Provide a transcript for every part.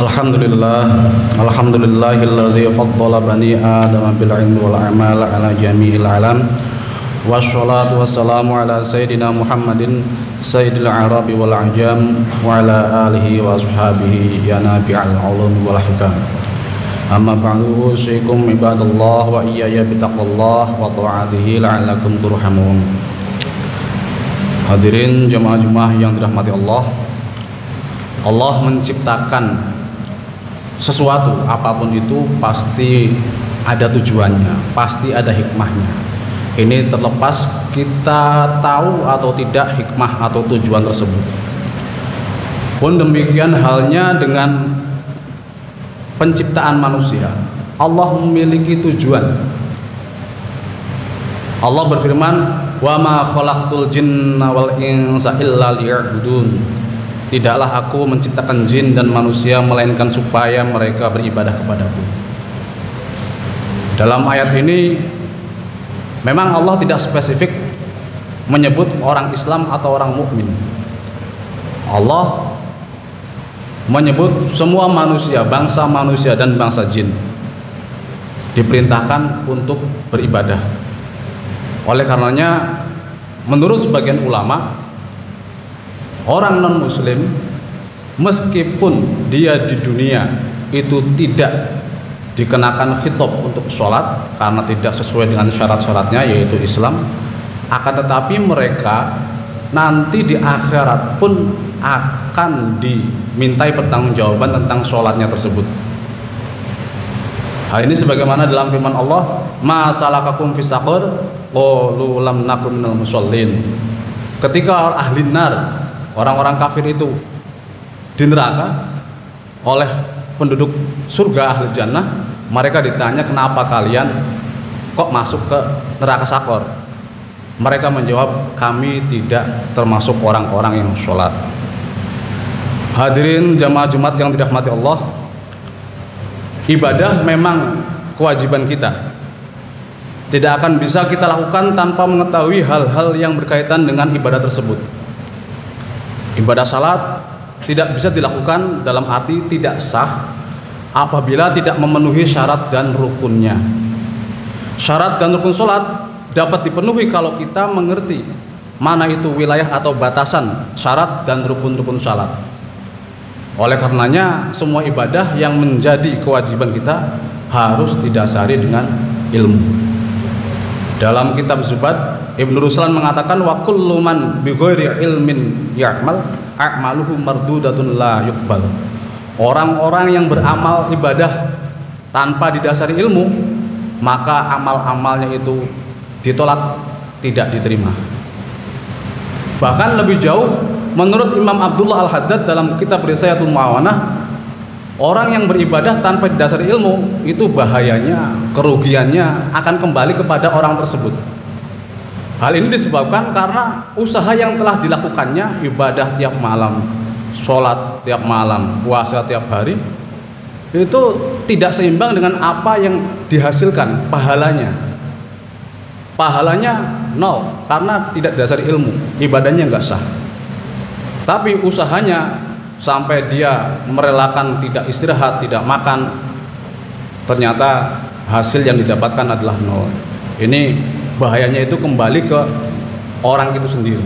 Alhamdulillahilladzi faddala bani Adam bil ilmi wal a'mal ala jami'il alam. Wassalatu wassalamu ala sayyidina Muhammadin sayyidil arabi wal ajam wa ala alihi wa ashabihi ya nabi'al ulum wal hikam. Amma ba'du, usikum ibadallah wa iyaya bitaqwallah wa ta'atihi la'allakum turhamun. Hadirin jemaah-jemaah yang dirahmati Allah. Allah menciptakan sesuatu apapun itu pasti ada tujuannya, pasti ada hikmahnya. Ini terlepas kita tahu atau tidak hikmah atau tujuan tersebut. Pun demikian halnya dengan penciptaan manusia. Allah memiliki tujuan. Allah berfirman, "Wa ma khalaqtul jinna wal insa illa liya'budun." Tidaklah aku menciptakan jin dan manusia melainkan supaya mereka beribadah kepadaku. Dalam ayat ini memang Allah tidak spesifik menyebut orang Islam atau orang mukmin. Allah menyebut semua manusia, bangsa manusia dan bangsa jin diperintahkan untuk beribadah. Oleh karenanya menurut sebagian ulama, orang non-muslim meskipun dia di dunia itu tidak dikenakan khitab untuk sholat karena tidak sesuai dengan syarat-syaratnya yaitu Islam, akan tetapi mereka nanti di akhirat pun akan dimintai pertanggungjawaban tentang sholatnya tersebut. Hal ini sebagaimana dalam firman Allah, "Ma salakakum fis saqar? Qalu lam nakum minal musallin." Ketika ahli nar, orang-orang kafir itu di neraka oleh penduduk surga ahli jannah, mereka ditanya, "Kenapa kalian kok masuk ke neraka sakor?" Mereka menjawab, "Kami tidak termasuk orang-orang yang sholat." Hadirin jamaah Jumat yang dirahmati Allah, ibadah memang kewajiban kita. Tidak akan bisa kita lakukan tanpa mengetahui hal-hal yang berkaitan dengan ibadah tersebut. Ibadah salat tidak bisa dilakukan dalam arti tidak sah apabila tidak memenuhi syarat dan rukunnya. Syarat dan rukun salat dapat dipenuhi kalau kita mengerti mana itu wilayah atau batasan syarat dan rukun-rukun salat. Oleh karenanya semua ibadah yang menjadi kewajiban kita harus didasari dengan ilmu. Dalam kitab Zubat, Ibnu Ruslan mengatakan, "Wa kullu man bi ghairi ilmin ya'mal a'maluhu mardudatun la yuqbal." Orang-orang yang beramal ibadah tanpa didasari ilmu, maka amal-amalnya itu ditolak, tidak diterima. Bahkan lebih jauh, menurut Imam Abdullah Al-Haddad dalam kitab Risayatul Mu'awanah, orang yang beribadah tanpa didasari ilmu itu bahayanya, kerugiannya akan kembali kepada orang tersebut. Hal ini disebabkan karena usaha yang telah dilakukannya, ibadah tiap malam, sholat tiap malam, puasa tiap hari, itu tidak seimbang dengan apa yang dihasilkan pahalanya. Pahalanya nol karena tidak didasari ilmu, ibadahnya nggak sah. Tapi usahanya sampai dia merelakan tidak istirahat, tidak makan, ternyata hasil yang didapatkan adalah nol. Ini bahayanya itu kembali ke orang itu sendiri.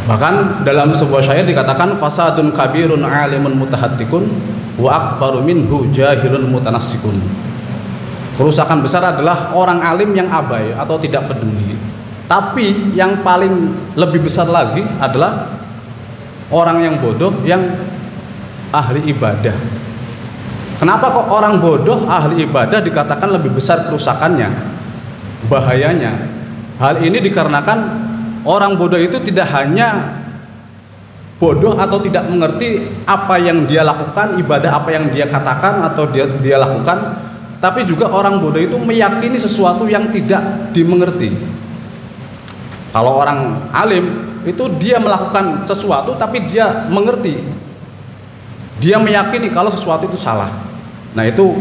Bahkan dalam sebuah syair dikatakan, "Fasadun kabirun alimun mutahattikun wa akbaru minhu jahilun mutanassikun." Kerusakan besar adalah orang alim yang abai atau tidak peduli. Tapi yang paling lebih besar lagi adalah orang yang bodoh yang ahli ibadah. Kenapa kok orang bodoh ahli ibadah dikatakan lebih besar kerusakannya, bahayanya? Hal ini dikarenakan orang bodoh itu tidak hanya bodoh atau tidak mengerti apa yang dia lakukan, ibadah apa yang dia katakan atau dia lakukan, tapi juga orang bodoh itu meyakini sesuatu yang tidak dimengerti. Kalau orang alim itu dia melakukan sesuatu tapi dia mengerti, dia meyakini kalau sesuatu itu salah. Nah itu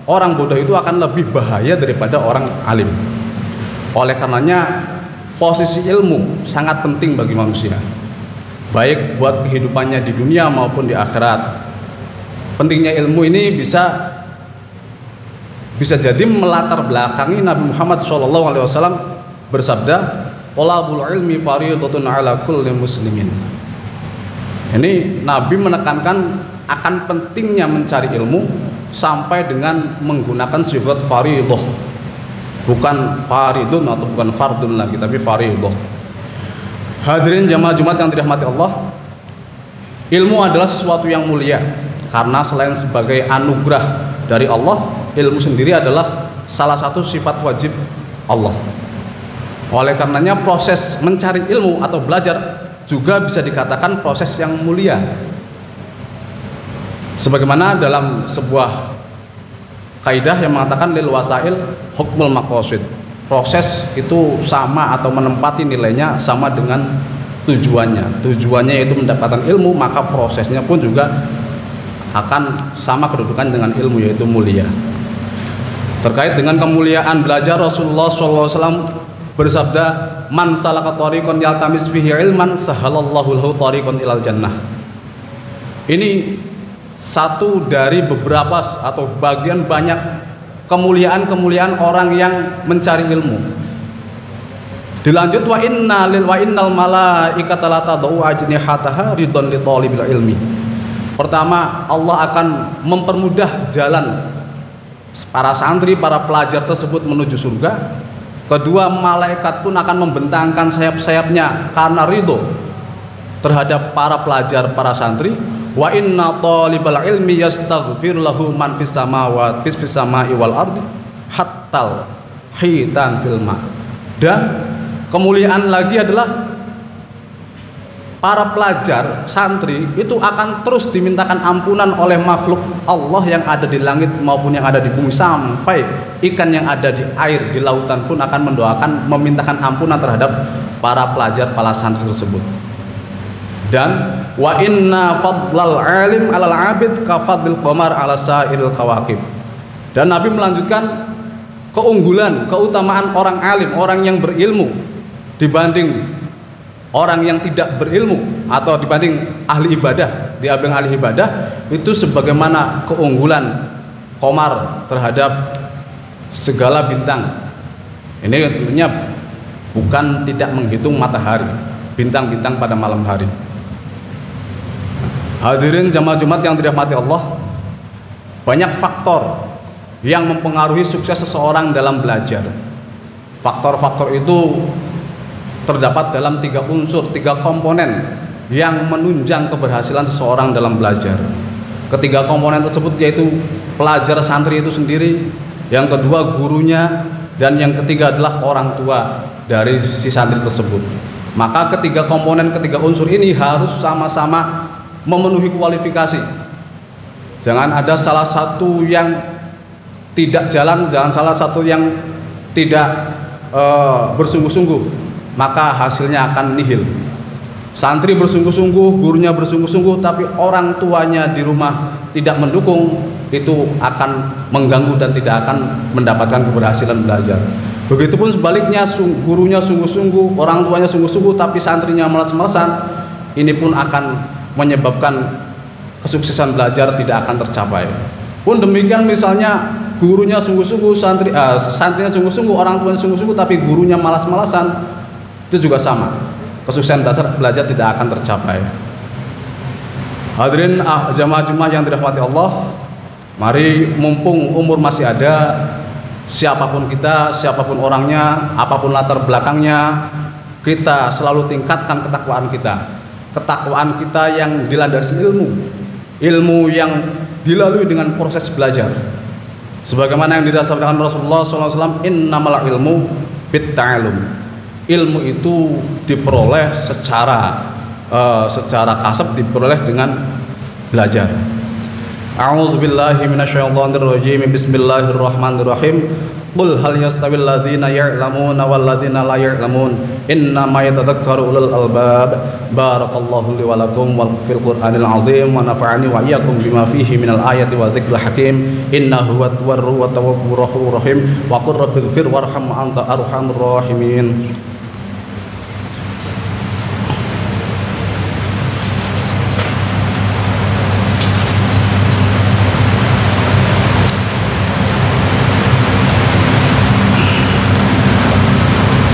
orang bodoh itu akan lebih bahaya daripada orang alim. Oleh karenanya posisi ilmu sangat penting bagi manusia. baik buat kehidupannya di dunia maupun di akhirat. Pentingnya ilmu ini bisa jadi melatar belakangi Nabi Muhammad SAW bersabda, "Thalabul ilmi fardhatun 'ala kulli muslimin." Ini Nabi menekankan akan pentingnya mencari ilmu sampai dengan menggunakan sifat fardhah. Bukan faridun atau bukan fardun lagi, tapi fardhah. Hadirin jamaah Jumat yang dirahmati Allah, ilmu adalah sesuatu yang mulia karena selain sebagai anugerah dari Allah, ilmu sendiri adalah salah satu sifat wajib Allah. Oleh karenanya proses mencari ilmu atau belajar juga bisa dikatakan proses yang mulia. Sebagaimana dalam sebuah kaidah yang mengatakan lil wasail hukmul maqasid. Proses itu sama atau menempati nilainya sama dengan tujuannya. Tujuannya yaitu mendapatkan ilmu, maka prosesnya pun juga akan sama kedudukan dengan ilmu, yaitu mulia. Terkait dengan kemuliaan belajar, Rasulullah SAW bersabda, "Man salaka thariqan yaltamis fihi ilman sahalallahu lahu thariqan ilal jannah." Ini satu dari beberapa atau bagian banyak kemuliaan orang yang mencari ilmu. Dilanjut, wa innal malaikata la tad'u ajnihataha ridon li thalibil ilmi. Pertama, Allah akan mempermudah jalan para santri, para pelajar tersebut menuju surga. Kedua, malaikat pun akan membentangkan sayap-sayapnya karena ridho terhadap para pelajar, para santri. Wa inna talibal ilmi yastaghfir lahu man fis samawati fis samai wal ardi hattal hitan fil ma. Dan kemuliaan lagi adalah para pelajar, santri itu akan terus dimintakan ampunan oleh makhluk Allah yang ada di langit maupun yang ada di bumi, sampai ikan yang ada di air, di lautan pun akan mendoakan, memintakan ampunan terhadap para pelajar, para santri tersebut. Dan wa inna fadlal alim alal abid ka fadlil qamar ala sa'iril kawakib. Dan Nabi melanjutkan keunggulan, keutamaan orang alim, orang yang berilmu dibanding orang yang tidak berilmu, atau dibanding ahli ibadah, diambil ahli ibadah itu sebagaimana keunggulan qamar terhadap segala bintang. Ini tentunya bukan tidak menghitung matahari, bintang-bintang pada malam hari. Hadirin jamaah Jumat yang dirahmati Allah, banyak faktor yang mempengaruhi sukses seseorang dalam belajar. Faktor-faktor itu terdapat dalam 3 unsur, 3 komponen yang menunjang keberhasilan seseorang dalam belajar. Ketiga komponen tersebut yaitu pelajar santri itu sendiri, yang kedua gurunya, dan yang ketiga adalah orang tua dari si santri tersebut. Maka ketiga komponen, ketiga unsur ini harus sama-sama memenuhi kualifikasi. Jangan ada salah satu yang tidak jalan, jangan salah satu yang tidak bersungguh-sungguh, maka hasilnya akan nihil. Santri bersungguh-sungguh, gurunya bersungguh-sungguh, tapi orang tuanya di rumah tidak mendukung, itu akan mengganggu dan tidak akan mendapatkan keberhasilan belajar. Begitupun sebaliknya, gurunya sungguh-sungguh, orang tuanya sungguh-sungguh, tapi santrinya malas-malasan, ini pun akan menyebabkan kesuksesan belajar tidak akan tercapai. Pun demikian, misalnya gurunya sungguh-sungguh, santrinya sungguh-sungguh, orang tuanya sungguh-sungguh, tapi gurunya malas-malasan, itu juga sama, kesuksesan belajar tidak akan tercapai. Hadirin jamaah Jumat yang dirahmati Allah, mari mumpung umur masih ada, siapapun kita, siapapun orangnya, apapun latar belakangnya, kita selalu tingkatkan ketakwaan kita. Ketakwaan kita yang dilandasi ilmu yang dilalui dengan proses belajar. Sebagaimana yang didasarkan Rasulullah SAW, innamal ilmu bitta'allum. Ilmu itu diperoleh secara kasab, diperoleh dengan belajar. A'udzubillahi minasyaitonirrajim. Bismillahirrahmanirrahim. Qul hal yastawil ladzina ya'lamuna wal ladzina la ya'lamun innama yatadzakkaru ulul albab. Barakallahu li wa lakum wal fil qur'anil azim wa nafa'ani wa iyyakum bima fihi minal ayati wa dzikril hakim. Innahu huwal tawwabur rahim wa qur rabbighfir warham anta arhamur rahimin.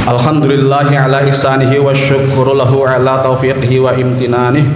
Alhamdulillahi ala ihsanihi wa syukru lahu ala taufiqihi wa imtinanihi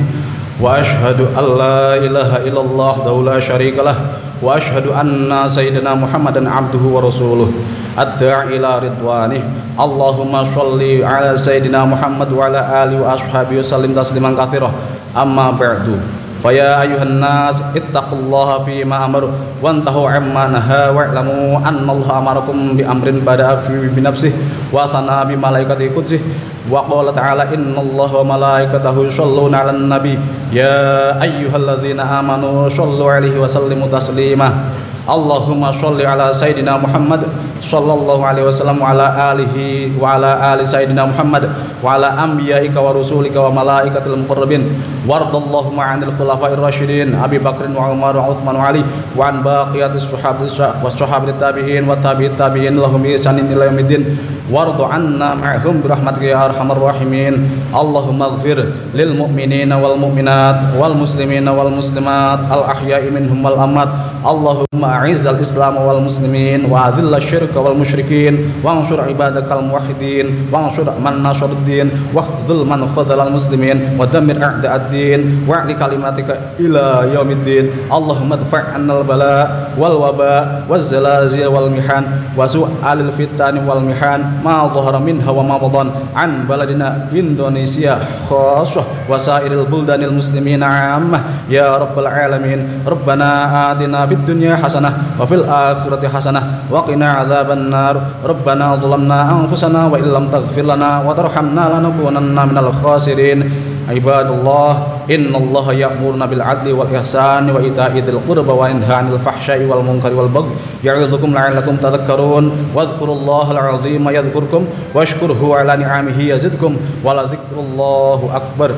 wa ashhadu an la ilaha illallah la syarikalah wa ashhadu anna sayyidina Muhammadan abduhu wa rasuluh ad-da'i ila ridwanih. Allahumma sholli ala sayyidina Muhammad wa ala alihi wa ashabihi wa sallim tasliman katsira. Amma ba'du. Faya ayuhan nas ittaqullaha fima amar wantahu amma naha wa'lamu annallaha amarakum bi amrin bada'a fi bi nafsihi wa thana bi malaikatihi qudsih wa qala ta'ala innallaha wa malaikatahu yusholluna 'alan nabi ya ayyuhallazina amanu shollu 'alaihi wa sallimu taslima. Allahumma sholli ala sayyidina Muhammad sallallahu alaihi wasallam wa ala alihi wa ala ali sayyidina Muhammad wa ala anbiya'ika wa rusulika wa malaikatil muqarrabin wardallahu ma'anil khulafa'ir rasyidin Abi Bakrin wa Umar wa Uthman wa Ali wa an baqiyatis sahabat tabi'in wa tabi'it tabi'in lahum ihsanin ila yaumiddin wardu anna ma'hum birahmatika ya arhamar rahimin. Allahumma ighfir lil mu'minina wal mu'minat wal muslimina wal muslimat al ahya'i minhum wal amwat. Allahumma a'izzal islam wal muslimin wa adhillash syirka wal musyrikin wa ansur ibadakal muwahhidin wa ansur man nasruddin wa khudhul man khudhal muslimin wa dammir a'da'ad-din wa li kalimatika ila yaumiddin. Allahumma dfa' 'annal bala wal waba waz zalazil wal mihan wa su'alil fitan wal mihan ma dhahara minha wa ma batan an baladina Indonesia khassah wa sairil buldanil muslimin 'ammah ya rabbal alamin. Rabbana atina fid dunya hasanah wa fil akhirati hasanah wa qina azaban nar. Rabbana dhalamna anfusana wa illam taghfir lana wa tarhamna lanakunanna minal khasirin. Ibadallah, innallaha ya'muruna bil 'adli wal ihsani wa ita'i dzil qurba wa yanha 'anil fahsya'i wal munkari wal baghi ya'idzukum la'allakum tadhakkarun. Wadhkurullahal 'azima yadhkurkum washkurhu 'ala ni'amihi yazidkum wa la dzikrullahi akbar.